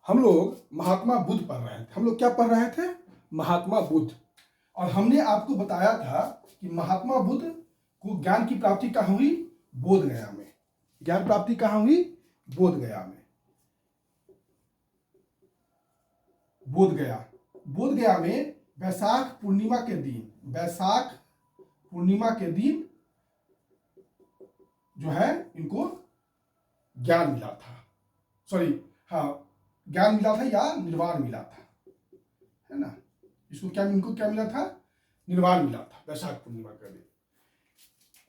हम लोग महात्मा बुद्ध पढ़ रहे थे। हम लोग क्या पढ़ रहे थे? महात्मा बुद्ध। और हमने आपको बताया था कि महात्मा बुद्ध को ज्ञान की प्राप्ति कहाँ हुई? बोध गया में। ज्ञान प्राप्ति कहाँ हुई? बोध गया में। बोध गया, बोध गया में वैशाख पूर्णिमा के दिन, वैशाख पूर्णिमा के दिन जो है इनको ज्ञान मिला था। सॉरी, हाँ, ज्ञान मिला था या निर्वाण मिला था, है ना। इसको क्या, इनको क्या मिला था? निर्वाण मिला था वैशाख पूर्णिमा के दिन।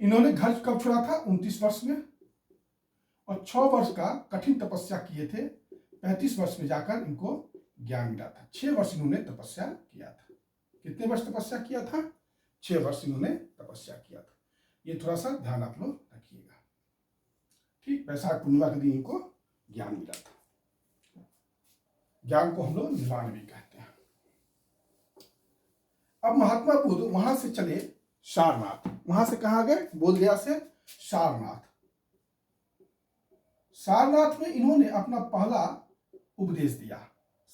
इन्होंने घर कब छोड़ा था? 29 वर्ष में। और 6 वर्ष का कठिन तपस्या किए थे। 35 वर्ष में जाकर इनको ज्ञान मिला था। 6 वर्ष इन्होंने तपस्या किया था। कितने वर्ष तपस्या किया था? 6 वर्ष इन्होंने तपस्या किया था। ये थोड़ा सा ध्यान आप लोग रखिएगा, ठीक। वैशाख पूर्णिमा के दिन इनको ज्ञान मिला था। ज्ञान को हम लोग निर्वाण भी कहते हैं। अब महात्मा बुद्ध वहां से चले सारनाथ। वहां से कहां गए? बोधगया से सारनाथ। सारनाथ में इन्होंने अपना पहला उपदेश दिया।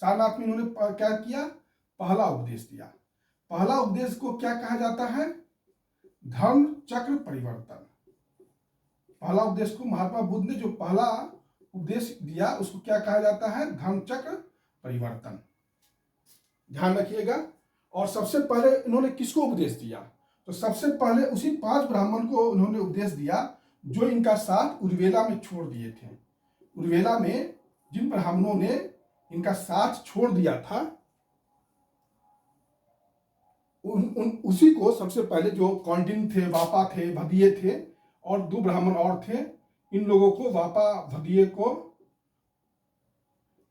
सारनाथ में इन्होंने क्या किया? पहला उपदेश दिया। पहला उपदेश को क्या कहा जाता है? धर्म चक्र परिवर्तन। पहला उपदेश को महात्मा बुद्ध ने जो पहला उपदेश दिया उसको क्या कहा जाता है? धर्म चक्र परिवर्तन। ध्यान रखिएगा। और सबसे पहले इन्होंने किसको उपदेश दिया? तो सबसे पहले उसी 5 ब्राह्मण को उन्होंने उपदेश दिया जो इनका साथ उर्वेला में छोड़ दिए थे। उर्वेला में जिन ब्राह्मणों ने इनका साथ छोड़ दिया था उसी को सबसे पहले, जो कौंडिन्य थे, वापा थे, भदीय थे, और 2 ब्राह्मण और थे, इन लोगों को, वापा, भदीय को,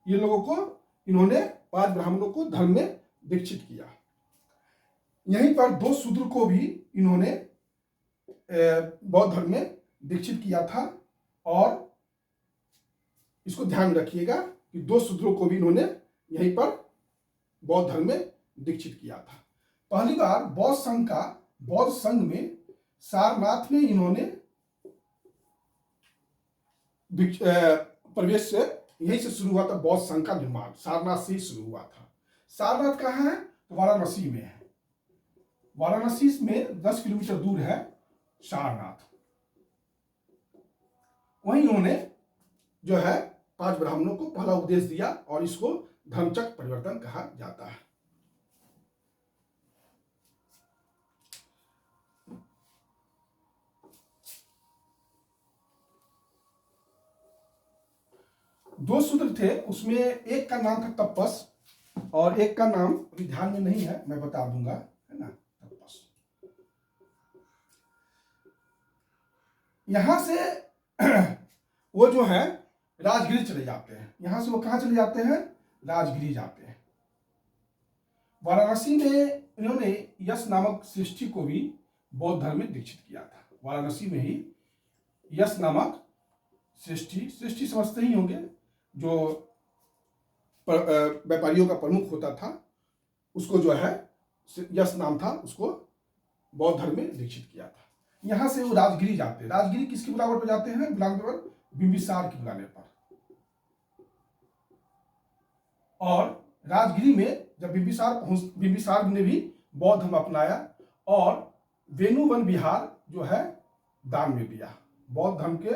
ये लोगों को इन्होंने 5 ब्राह्मणों को धर्म में दीक्षित किया। यहीं पर 2 शूद्र को भी इन्होंने बौद्ध धर्म में दीक्षित किया था। और इसको ध्यान रखिएगा कि 2 शूद्रों को भी इन्होंने यहीं पर बौद्ध धर्म में दीक्षित किया था। पहली बार बौद्ध संघ में सारनाथ में इन्होंने प्रवेश से, यहीं से शुरू हुआ था बौद्ध संघ का निर्माण। सारनाथ से ही शुरू हुआ था। सारनाथ कहाँ है? तो वाराणसी में है। वाराणसी में 10 किलोमीटर दूर है सारनाथ। वहीं उन्होंने जो है 5 ब्राह्मणों को पहला उपदेश दिया और इसको धर्मचक्र परिवर्तन कहा जाता है। दो शूद्र थे, उसमें एक का नाम था तपस और एक का नाम अभी ध्यान में नहीं है, मैं बता दूंगा, है ना। तपस। यहां से वो जो है राजगिरी चले जाते हैं। यहां से वो कहां चले जाते हैं? राजगिरी जाते हैं। वाराणसी में इन्होंने यश नामक सृष्टि को भी बौद्ध धर्म में दीक्षित किया था। वाराणसी में ही यश नामक सृष्टि समझते ही होंगे, जो व्यापारियों का प्रमुख होता था, उसको जो है यश नाम था, उसको बौद्ध धर्म में दीक्षित किया था। यहां से वो राजगिरी जाते हैं। राजगिरी किसके बुलावर पर जाते हैं? बुलाने पर बिंबिसार के बुलाने पर। और राजगिरी में जब बिंबिसार ने भी बौद्ध धर्म अपनाया और वेणुवन विहार जो है दान में दिया। बौद्ध धर्म के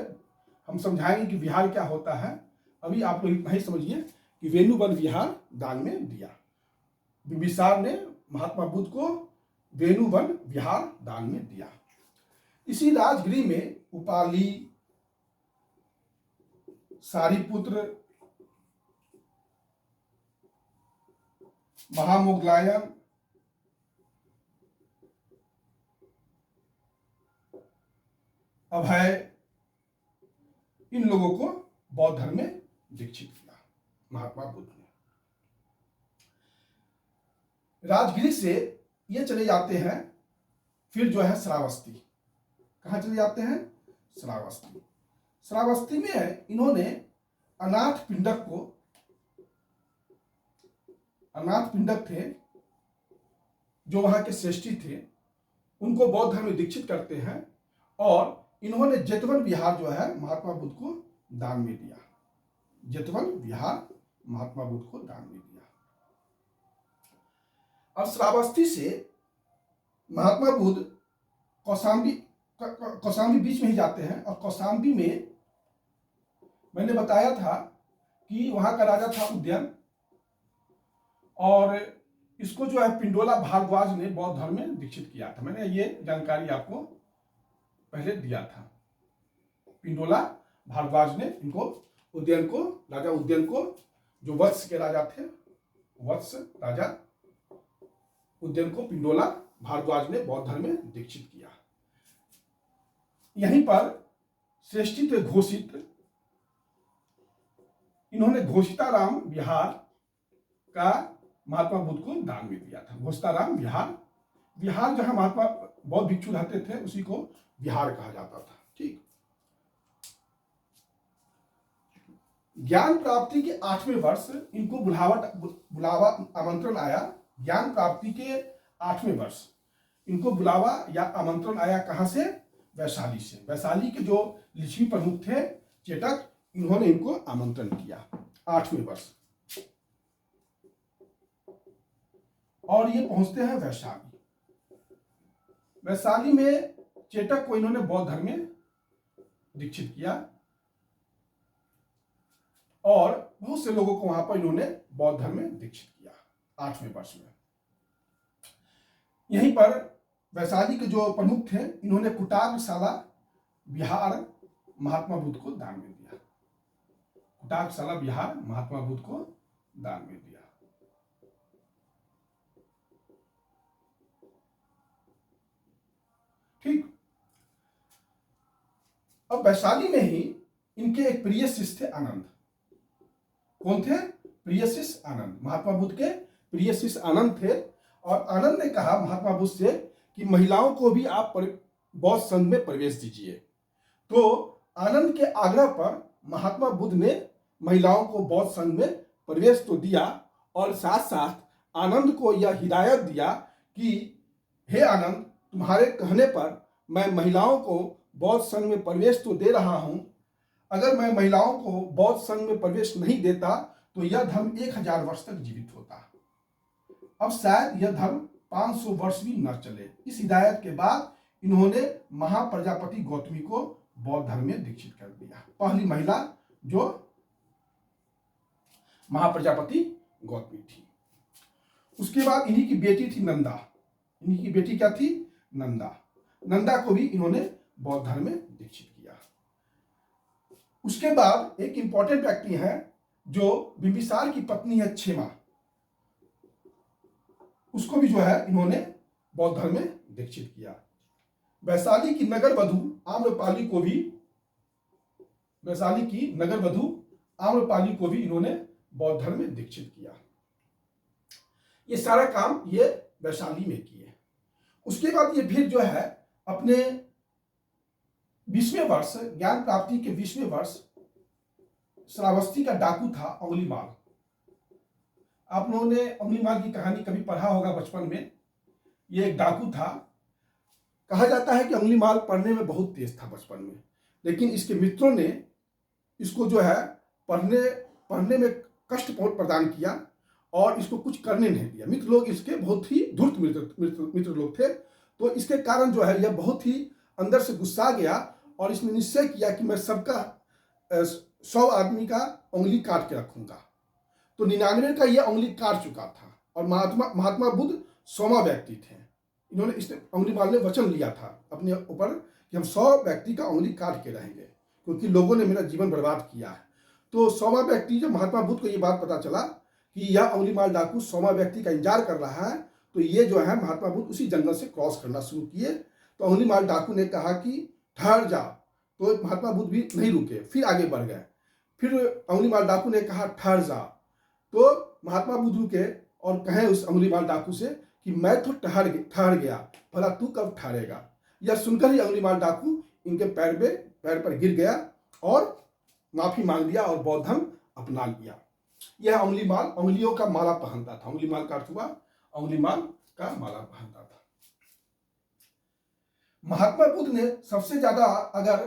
हम समझाएंगे कि विहार क्या होता है। अभी आप लोग इतना ही समझिए कि वेणुवन विहार दान में दिया। बिंबिसार ने महात्मा बुद्ध को वेणुवन विहार दान में दिया। इसी राजगिरी में उपाली, सारिपुत्र, महामोगलायन, अभय, इन लोगों को बौद्ध धर्म में दीक्षित किया महात्मा बुद्ध ने। राजगिरी से ये चले जाते हैं फिर जो है श्रावस्ती। कहाँ चले जाते हैं? श्रावस्ती। श्रावस्ती में इन्होंने अनाथ पिंडक थे जो वहां के श्रेष्ठी थे, उनको बौद्ध धर्म में दीक्षित करते हैं और इन्होंने जेतवन विहार जो है महात्मा बुद्ध को दान में दिया। जेतवन विहार महात्मा बुद्ध को दान में दिया। अब श्रावस्ती से महात्मा बुद्ध कौशाम्बी बीच में ही जाते हैं, और कौशाम्बी में मैंने बताया था कि वहां का राजा था उद्यन, और इसको जो है पिंडोला भारद्वाज ने बौद्ध धर्म में दीक्षित किया था। मैंने ये जानकारी आपको पहले दिया था। पिंडोला भारद्वाज ने इनको उद्यन को, राजा उद्यन को, जो वत्स के राजा थे, वत्स राजा उद्यन को पिंडोला भारद्वाज ने बौद्ध धर्म में दीक्षित किया। यहीं पर श्रेष्ठित्व घोषित, इन्होंने घोषिताराम विहार का महात्मा बुद्ध को दान में दिया था। घोषिताराम विहार, विहार जहां महात्मा बौद्ध भिक्षु रहते थे उसी को विहार कहा जाता था। ठीक। ज्ञान प्राप्ति के 8वें वर्ष इनको बुलावा आमंत्रण आया। ज्ञान प्राप्ति के 8वें वर्ष इनको बुलावा या आमंत्रण आया। कहां से? वैशाली से। वैशाली के जो लिच्छवी प्रमुख थे चेटक, इन्होंने इनको आमंत्रण किया 8वें वर्ष, और ये पहुंचते हैं वैशाली। वैशाली में चेटक को इन्होंने बौद्ध धर्म में दीक्षित किया, और बहुत से लोगों को वहां पर इन्होंने बौद्ध धर्म में दीक्षित किया 8वें वर्ष में। यहीं पर वैशाली के जो प्रमुख थे, इन्होंने कुटाकशाला विहार महात्मा बुद्ध को दान में दिया। कुटाकशाला विहार महात्मा बुद्ध को दान में दिया। ठीक। अब वैशाली में ही इनके एक प्रिय शिष्य थे आनंद। कौन थे? प्रिय शिष्य आनंद। महात्मा बुद्ध के प्रिय शिष्य आनंद थे, और आनंद ने कहा महात्मा बुद्ध से कि महिलाओं को भी आप बौद्ध संघ में प्रवेश दीजिए। तो आनंद के आग्रह पर महात्मा बुद्ध ने महिलाओं को बौद्ध संघ में प्रवेश तो दिया, और साथ साथ आनंद को यह हिदायत दिया कि हे आनंद, तुम्हारे कहने पर मैं महिलाओं को बौद्ध संघ में प्रवेश तो दे रहा हूं, अगर मैं महिलाओं को बौद्ध संघ में प्रवेश नहीं देता तो यह धर्म 1000 वर्ष तक जीवित होता। अब शायद यह धर्म 500 वर्ष भी न चले। इस हिदायत के बाद इन्होंने महाप्रजापति गौतमी को बौद्ध धर्म में दीक्षित कर दिया। पहली महिला जो महाप्रजापति गौतमी थी। उसके बाद इन्हीं की बेटी थी नंदा। इन्हीं की बेटी क्या थी? नंदा। नंदा को भी इन्होंने बौद्ध धर्म में दीक्षित किया। उसके बाद एक इंपॉर्टेंट व्यक्ति है जो बिंबिसार की पत्नी है क्षेमा, उसको भी जो है इन्होंने बौद्ध धर्म में दीक्षित किया। वैशाली की नगर वधु आम्रपाली को भी, वैशाली की नगर वधु आम्रपाली को भी इन्होंने बौद्ध धर्म में दीक्षित किया। ये सारा काम ये वैशाली में किए। उसके बाद ये फिर जो है अपने 20वें वर्ष, ज्ञान प्राप्ति के 20वें वर्ष, श्रावस्ती का डाकू था अंगुलीमाल। आप लोगों ने अंगुलीमाल की कहानी कभी पढ़ा होगा बचपन में। ये एक डाकू था। कहा जाता है कि अंगुलीमाल पढ़ने में बहुत तेज था बचपन में, लेकिन इसके मित्रों ने इसको जो है पढ़ने में कष्ट प्रदान किया और इसको कुछ करने नहीं दिया। मित्र लोग इसके बहुत ही धूर्त मित्र लोग थे, तो इसके कारण जो है यह बहुत ही अंदर से गुस्सा गया और इसने निश्चय किया कि मैं सबका 100 आदमी का उंगली काट के रखूंगा। तो 99 का यह उंगली काट चुका था, और महात्मा बुद्ध 100वां व्यक्ति थे। इन्होंने इसने अंगुलीमाल ने वचन लिया था अपने ऊपर कि हम 100 व्यक्ति का उंगली काट के रहेंगे, क्योंकि लोगों ने मेरा जीवन बर्बाद किया है। तो 100वां व्यक्ति, जब महात्मा बुद्ध को ये बात पता चला कि यह अंगुलीमाल डाकू 100वां व्यक्ति का इंतजार कर रहा है, तो ये जो है महात्मा बुद्ध उसी जंगल से क्रॉस करना शुरू किए। तो अंगुलीमाल डाकू ने कहा कि ठहर जा, तो महात्मा बुद्ध भी नहीं रुके, फिर आगे बढ़ गए। फिर अंगुलीमाल डाकू ने कहा ठहर जा, तो महात्मा बुद्ध रुके और कहे उस अंगुलीमाल डाकू से कि मैं तो ठहर गया, भला तू कब ठहरेगा। यह सुनकर ही अंगुलीमाल डाकू इनके पैर पर गिर गया और माफी मांग लिया और बौद्ध धर्म अपना लिया। यह अंगुलीमाल उंगलियों का माला पहनता था। अंगुलीमाल का अर्थ हुआ अंगुलीमाल का माला पहनता था। महात्मा बुद्ध ने सबसे ज्यादा अगर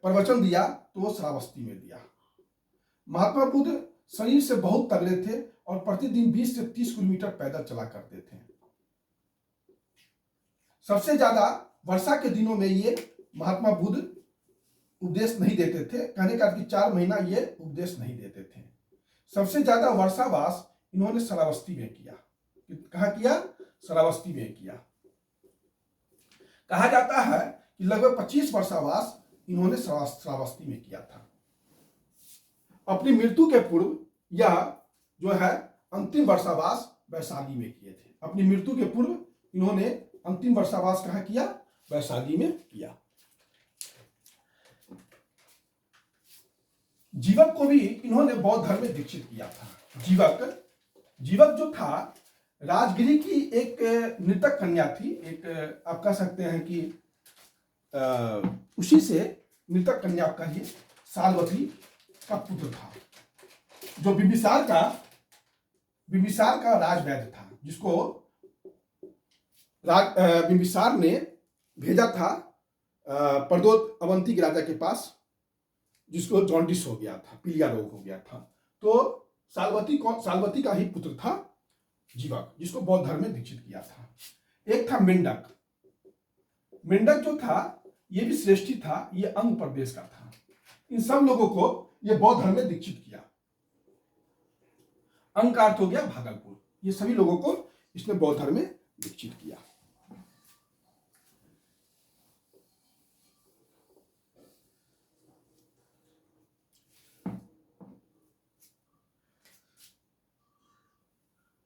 प्रवचन दिया तो वो श्रावस्ती में दिया। महात्मा बुद्ध शरीर से बहुत तगड़े थे और प्रतिदिन 20 से 30 किलोमीटर पैदल चला करते थे। सबसे ज्यादा वर्षा के दिनों में ये महात्मा बुद्ध उपदेश नहीं देते थे, कहने का कि 4 महीना ये उपदेश नहीं देते थे। सबसे ज्यादा वर्षावास इन्होंने श्रावस्ती में किया। कहाँ किया? श्रावस्ती में किया। कहा जाता है कि लगभग 25 वर्षावास इन्होंने श्रावस्ती में किया था। अपनी मृत्यु के पूर्व यह जो है अंतिम वर्षावास वैशाली में किए थे। अपनी मृत्यु के पूर्व इन्होंने अंतिम वर्षावास कहाँ किया? वैशाली में किया। जीवक को भी इन्होंने बौद्ध धर्म में दीक्षित किया था। जीवक जो था राजगिरी की एक नृतक कन्या थी। एक आप कह सकते हैं कि उसी से नृतक कन्या का ही सालवती का पुत्र था, जो बिंबिसार का राजवैद्य था, जिसको बिंबिसार ने भेजा था प्रदोत अवंती के राजा के पास, जिसको जॉन्डिस हो गया था, पीलिया रोग हो गया था। तो सालवती का ही पुत्र था जीवक, जिसको बौद्ध धर्म में दीक्षित किया था। एक था मेंढक। मेंढक जो था ये भी श्रेष्ठी था, ये अंग प्रदेश का था। इन सब लोगों को ये बौद्ध धर्म में दीक्षित किया। अंग का अर्थ हो गया भागलपुर। ये सभी लोगों को इसने बौद्ध धर्म में दीक्षित किया।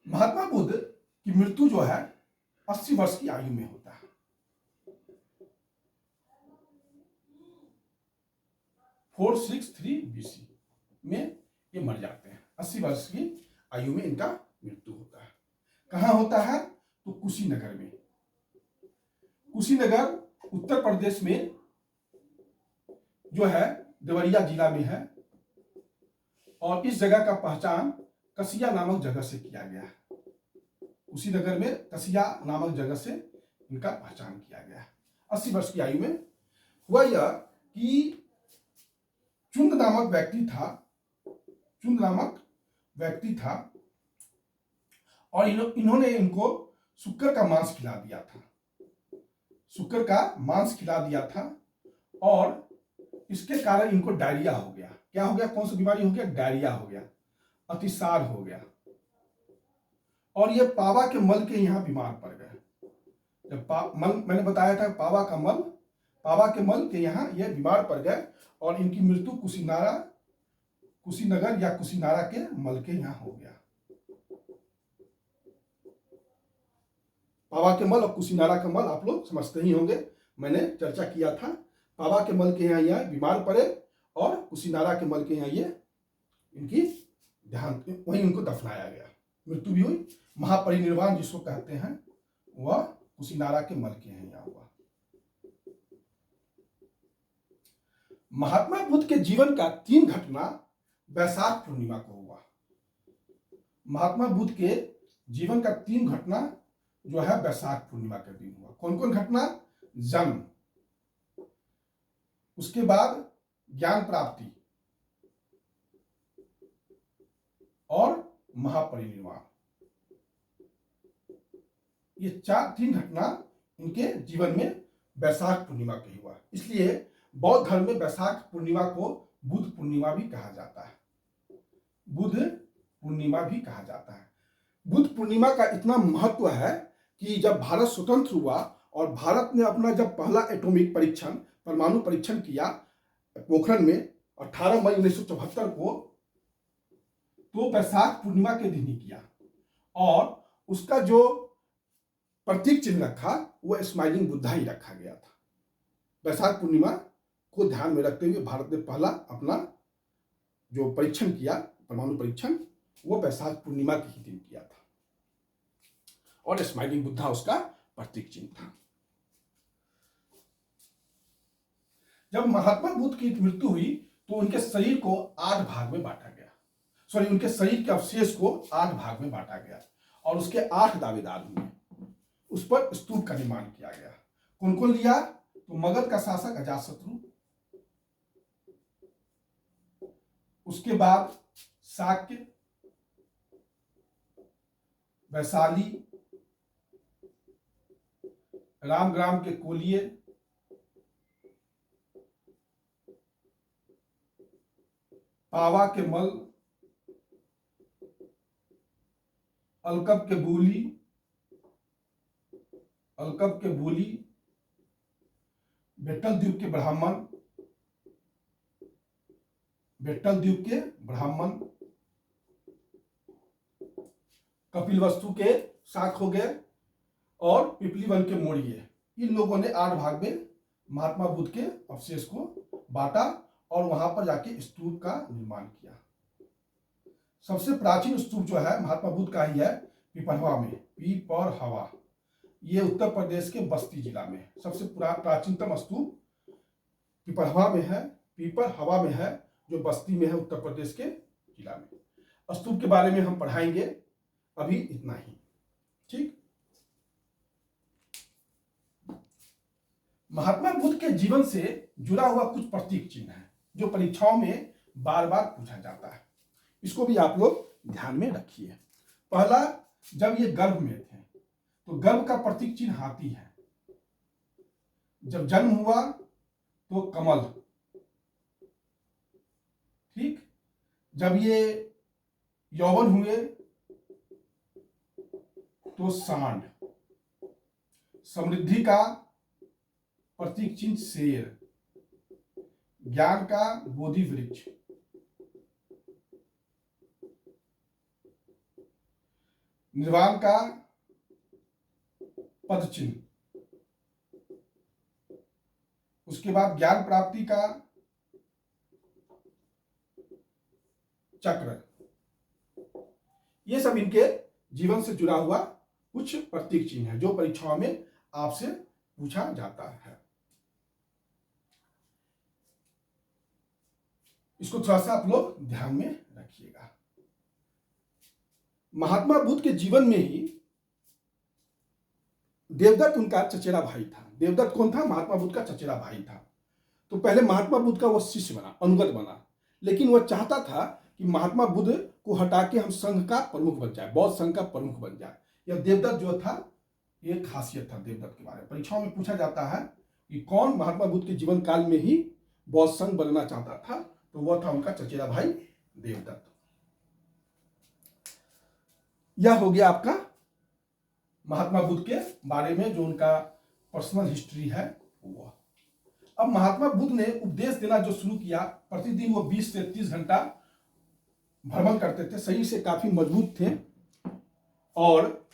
महात्मा बुद्ध की मृत्यु जो है 80 वर्ष की आयु में होता है। 463 BC में ये मर जाते हैं। 80 वर्ष की आयु में इनका मृत्यु होता है। कहाँ होता है? तो कुशीनगर में। कुशीनगर उत्तर प्रदेश में जो है देवरिया जिला में है, और इस जगह का पहचान कसिया नामक जगह से किया गया है। कुशीनगर में कसिया नामक जगह से इनका पहचान किया गया है। 80 वर्ष की आयु में हुआ यह कि चुंद नामक व्यक्ति था और इन्होंने इनको शुक्र का मांस खिला दिया था। शुक्र का मांस खिला दिया था और इसके कारण इनको डायरिया हो गया। क्या हो गया? कौन सी बीमारी हो गया? डायरिया हो गया, अतिसार हो गया, और ये पावा के मल के यहाँ बीमार पड़ गए। जब मैंने बताया था पावा के मल के यहाँ ये बीमार पड़ गए और इनकी मृत्यु कुशीनगर या कुशीनारा के मल के यहाँ हो गया। पावा के मल और कुशीनारा का मल आप लोग समझते ही होंगे, मैंने चर्चा किया था। पावा के मल के यहाँ बीमार पड़े और कुशीनारा के मल के यहाँ ये इनकी देहांत, वहीं इनको दफनाया गया, मृत्यु भी हुई। महापरिनिर्वाण जिसको कहते हैं वह कुशीनारा के मल के यहाँ हुआ। महात्मा बुद्ध के जीवन का 3 घटना वैशाख पूर्णिमा को हुआ। महात्मा बुद्ध के जीवन का 3 घटना जो है वैशाख पूर्णिमा के दिन हुआ। कौन कौन घटना? जन्म, उसके बाद ज्ञान प्राप्ति और महापरिनिर्वाण। ये 3 घटना इनके जीवन में वैशाख पूर्णिमा के हुआ। इसलिए बौद्ध धर्म में वैशाख पूर्णिमा को बुद्ध पूर्णिमा भी कहा जाता है। बुद्ध पूर्णिमा भी कहा जाता है। बुद्ध पूर्णिमा का इतना महत्व है कि जब भारत स्वतंत्र हुआ और भारत ने अपना जब पहला एटॉमिक परीक्षण, परमाणु परीक्षण किया पोखरण में 18 मई 1974 को, तो वैशाख पूर्णिमा के दिन ही किया, और उसका जो प्रतीक चिन्ह रखा वो स्माइलिंग बुद्धा ही रखा गया था। वैशाख पूर्णिमा को ध्यान में रखते हुए भारत ने पहला अपना जो परीक्षण किया, परमाणु परीक्षण, वो वैशाख पूर्णिमा के ही दिन किया था, और स्माइलिंग बुद्धा उसका प्रतीक चिन्ह था। जब महात्मा बुद्ध की मृत्यु हुई तो उनके शरीर को 8 भाग में बांटा गया। उनके शरीर के अवशेष को 8 भाग में बांटा गया और उसके 8 दावेदार हुए। उस पर स्तूप का निर्माण किया गया। कौन कौन लिया? तो मगध का शासक अजातशत्रु, उसके बाद शाक्य, वैशाली, रामग्राम के कोलिये, पावा के मल, अलकब के बोली, बेटल द्वीप के ब्राह्मण, कपिलवस्तु के शाक हो गए और पिपली वन के मोड़िए। इन लोगों ने 8 भाग में महात्मा बुद्ध के अवशेष को बांटा और वहां पर जाके स्तूप का निर्माण किया। सबसे प्राचीन स्तूप जो है महात्मा बुद्ध का ही है पिपरहवा में, पिपरहवा। ये उत्तर प्रदेश के बस्ती जिला में सबसे प्राचीनतम स्तूप पिपरहवा में है, जो बस्ती में है उत्तर प्रदेश के जिला में। स्तूप के बारे में हम पढ़ाएंगे, अभी इतना ही। ठीक। महात्मा बुद्ध के जीवन से जुड़ा हुआ कुछ प्रतीक चिन्ह है जो परीक्षाओं में बार बार पूछा जाता है, इसको भी आप लोग ध्यान में रखिए। पहला, जब ये गर्भ में थे तो गर्भ का प्रतीक चिन्ह हाथी है। जब जन्म हुआ तो कमल। ठीक। जब ये यौवन हुए तो सांड। समृद्धि का प्रतीक चिन्ह शेर। ज्ञान का बोधि वृक्ष। निर्वाण का पद चिन्ह। उसके बाद ज्ञान प्राप्ति का चक्र। ये सब इनके जीवन से जुड़ा हुआ कुछ प्रतीक चिन्ह है जो परीक्षाओं में आपसे पूछा जाता है। इसको थोड़ा सा आप लोग ध्यान में रखिएगा। महात्मा बुद्ध के जीवन में ही देवदत्त उनका चचेरा भाई था। देवदत्त कौन था? महात्मा बुद्ध का चचेरा भाई था। तो पहले महात्मा बुद्ध का वो शिष्य बना, अनुगत बना, लेकिन वह चाहता था कि महात्मा बुद्ध को हटा के हम संघ का प्रमुख बन जाए, बौद्ध संघ का प्रमुख बन जाए। यह देवदत्त जो था, ये खासियत था देवदत्त के बारे में। परीक्षाओं में पूछा जाता है कि कौन महात्मा बुद्ध के जीवन काल में ही बौद्ध संघ बनना चाहता था, तो वह था उनका चचेरा भाई देवदत्त। यह हो गया आपका महात्मा बुद्ध के बारे में जो उनका पर्सनल हिस्ट्री है वो। अब महात्मा बुद्ध ने उपदेश देना जो शुरू किया, प्रतिदिन वो 20 से 30 घंटा भ्रमण करते थे, शरीर से काफी मजबूत थे और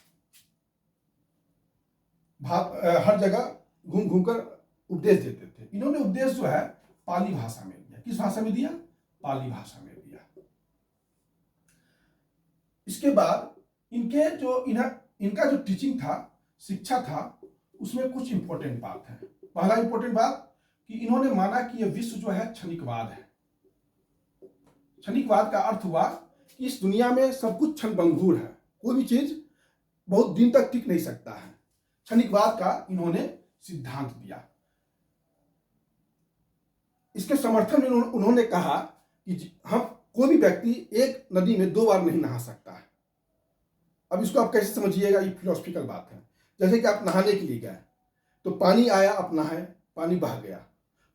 हर जगह घूम घूम कर उपदेश देते थे। इन्होंने उपदेश जो है पाली भाषा में दिया। किस भाषा में दिया? पाली भाषा में दिया। इसके बाद इनका जो टीचिंग था, शिक्षा था, उसमें कुछ इंपॉर्टेंट बात है। पहला इंपॉर्टेंट बात कि इन्होंने माना कि यह विश्व जो है क्षणिकवाद है। क्षणिकवाद का अर्थ हुआ कि इस दुनिया में सब कुछ क्षणभंगुर है, कोई भी चीज बहुत दिन तक टिक नहीं सकता है। क्षणिकवाद का इन्होंने सिद्धांत दिया। इसके समर्थन में उन्होंने कहा कि हम कोई भी व्यक्ति एक नदी में 2 बार नहीं नहा सकता है। अब इसको आप कैसे समझिएगा, ये फिलोसफिकल बात है। जैसे कि आप नहाने के लिए गए तो पानी आया, आप नहाए, पानी बह गया,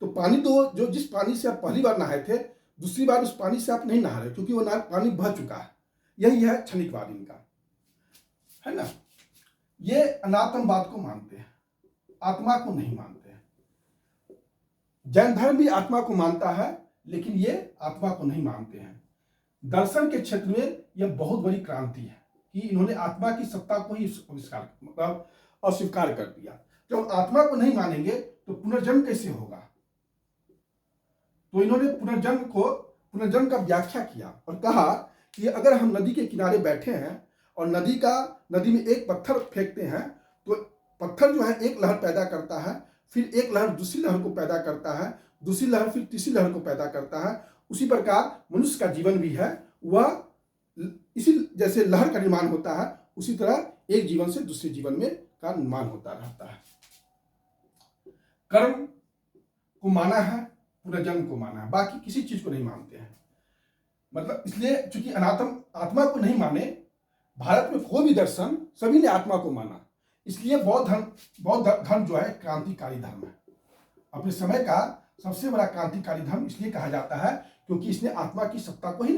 तो पानी तो जो जिस पानी से आप पहली बार नहाए थे, दूसरी बार उस पानी से आप नहीं नहा रहे क्योंकि वो पानी बह चुका है। यही है क्षणिकवाद इनका, है ना। ये अनात्मवाद को मानते हैं, आत्मा को नहीं मानते हैं। जैन धर्म भी आत्मा को मानता है, लेकिन ये आत्मा को नहीं मानते हैं। दर्शन के क्षेत्र में यह बहुत बड़ी क्रांति है कि इन्होंने आत्मा की सत्ता को ही अस्वीकार कर दिया। जब आत्मा को नहीं मानेंगे तो पुनर्जन्म कैसे होगा? तो इन्होंने पुनर्जन्म का व्याख्या किया और कहा कि अगर हम नदी के किनारे बैठे हैं और नदी में एक पत्थर फेंकते हैं तो पत्थर जो है एक लहर पैदा करता है, फिर एक लहर दूसरी लहर को पैदा करता है, दूसरी लहर फिर तीसरी लहर को पैदा करता है। उसी प्रकार मनुष्य का जीवन भी है, वह इसी जैसे लहर का निर्माण होता है, उसी तरह एक जीवन से दूसरे जीवन में का निर्माण होता रहता है। कर्म को माना है, पुनर्जन्म को माना है, बाकी किसी चीज को नहीं मानते हैं। मतलब इसलिए चूंकि अनात्म आत्मा को नहीं माने, भारत में कोई भी दर्शन सभी ने आत्मा को माना, इसलिए बौद्ध धर्म जो है क्रांतिकारी धर्म है। अपने समय का सबसे बड़ा क्रांतिकारी धर्म इसलिए कहा जाता है क्योंकि इसने आत्मा की सत्ता को ही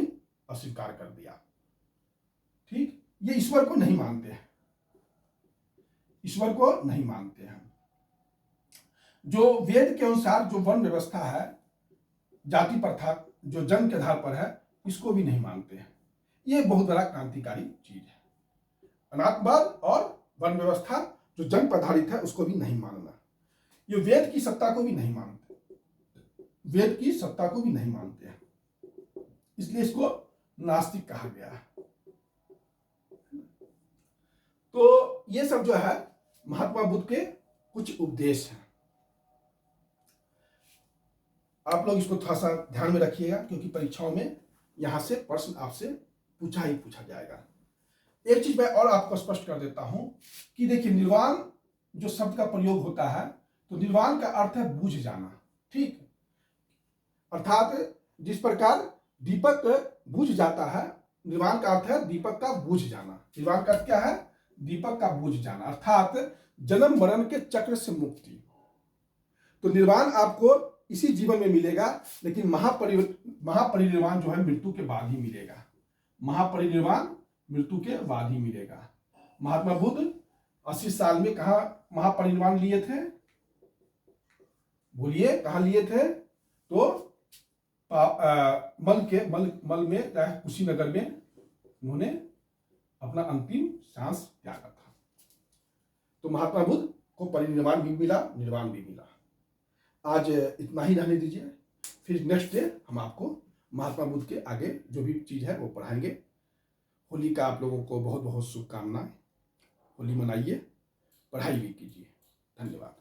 अस्वीकार कर दिया। ठीक, ये ईश्वर को नहीं मानते हैं, ईश्वर को नहीं मानते हैं। जो वेद के अनुसार जो वर्ण व्यवस्था है, जाति प्रथा जो जन्म के आधार पर है, इसको भी नहीं मानते हैं। ये बहुत बड़ा क्रांतिकारी चीज है। अनात्मवाद और वर्ण व्यवस्था जो जन्म पर आधारित है उसको भी नहीं मानना। ये वेद की सत्ता को भी नहीं मानते, वेद की सत्ता को भी नहीं मानते हैं, इसलिए इसको नास्तिक कहा गया है। तो ये सब जो है महात्मा बुद्ध के कुछ उपदेश हैं। आप लोग इसको थोड़ा सा ध्यान में रखिएगा क्योंकि परीक्षाओं में यहां से प्रश्न आपसे पूछा ही पूछा जाएगा। एक चीज मैं और आपको स्पष्ट कर देता हूं कि देखिए, निर्वाण जो शब्द का प्रयोग होता है, तो निर्वाण का अर्थ है बूझ जाना। ठीक, अर्थात जिस प्रकार दीपक बूझ जाता है, निर्वाण का अर्थ है दीपक का बूझ जाना। निर्वाण का अर्थ क्या है? दीपक का बूझ जाना, अर्थात जन्म मरण के चक्र से मुक्ति। तो निर्वाण आपको इसी जीवन में मिलेगा, लेकिन महापरिनिर्वाण जो है मृत्यु के बाद ही मिलेगा। महापरिनिर्वाण मृत्यु के बाद ही मिलेगा। महात्मा बुद्ध 80 साल में कहा महापरिनिर्वाण लिए थे? बोलिए, कहां लिए थे? तो मल में कुशीनगर में उन्होंने अपना अंतिम सांस त्यागा था। तो महात्मा बुद्ध को परिनिर्वाण भी मिला, निर्वाण भी मिला। आज इतना ही रहने दीजिए, फिर नेक्स्ट डे हम आपको महात्मा बुद्ध के आगे जो भी चीज है वो पढ़ाएंगे। होली का आप लोगों को बहुत बहुत शुभकामनाएं। होली मनाइए, पढ़ाई भी कीजिए। धन्यवाद।